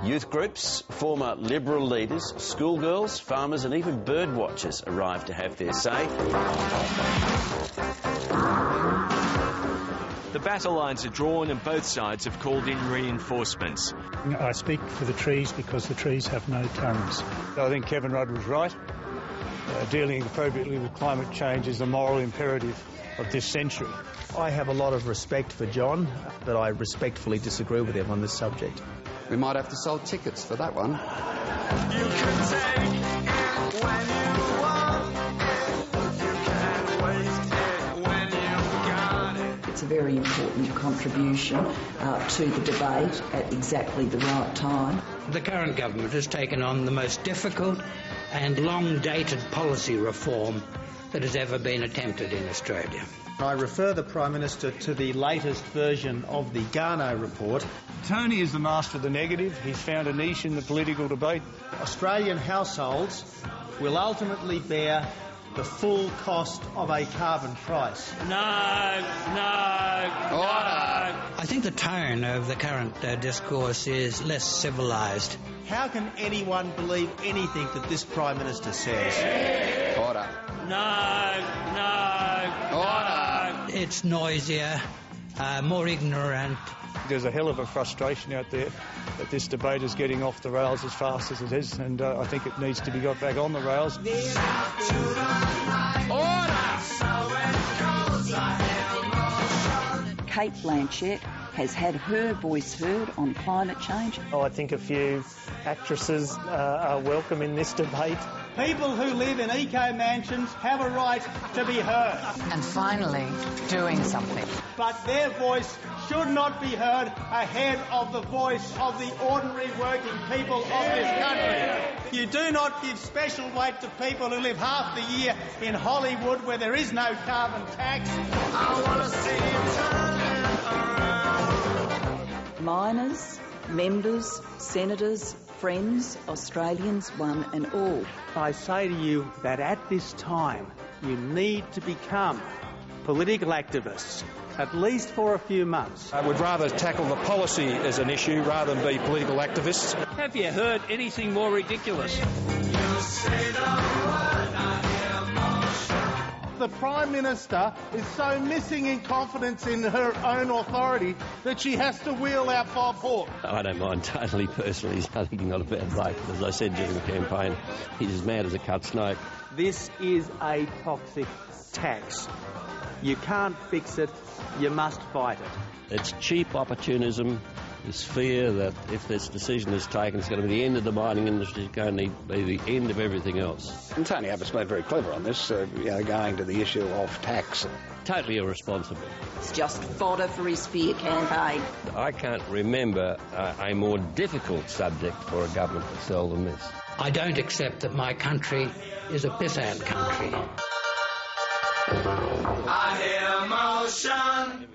Youth groups, former Liberal leaders, schoolgirls, farmers and even bird watchers arrived to have their say. The battle lines are drawn and both sides have called in reinforcements. I speak for the trees because the trees have no tongues. I think Kevin Rudd was right. Dealing appropriately with climate change is the moral imperative of this century. I have a lot of respect for John, but I respectfully disagree with him on this subject. We might have to sell tickets for that one. You can take it when you want it. You can waste it when you've got it. It's a very important contribution to the debate at exactly the right time. The current government has taken on the most difficult and long-dated policy reform that has ever been attempted in Australia. I refer the Prime Minister to the latest version of the Garnaut report. Tony is the master of the negative. He's found a niche in the political debate. Australian households will ultimately bear the full cost of a carbon price. No. I think the tone of the current discourse is less civilised. How can anyone believe anything that this Prime Minister says? Order. Order. It's noisier, more ignorant. There's a hell of a frustration out there that this debate is getting off the rails as fast as it is, and I think it needs to be got back on the rails. Kate Blanchett has had her voice heard on climate change. I think a few actresses are welcome in this debate. People who live in eco-mansions have a right to be heard. And finally, doing something. But their voice should not be heard ahead of the voice of the ordinary working people of this country. You do not give special weight to people who live half the year in Hollywood where there is no carbon tax. I want to see you turning around. Miners, members, senators, friends, Australians one and all. I say to you that at this time you need to become political activists, at least for a few months. I would rather tackle the policy as an issue rather than be political activists. Have you heard anything more ridiculous? The Prime Minister is so missing in confidence in her own authority that she has to wheel out Bob Hawke. I don't mind totally personally. He's nothing not a bad bloke. As I said during the campaign, he's as mad as a cut snake. This is a toxic tax. You can't fix it, you must fight it. It's cheap opportunism. This fear that if this decision is taken, it's going to be the end of the mining industry, it's going to be the end of everything else. And Tony Abbott's been very clever on this, going to the issue of tax. Totally irresponsible. It's just fodder for his fear campaign. I can't remember a more difficult subject for a government to sell than this. I don't accept that my country is a pissant country. I hear motion.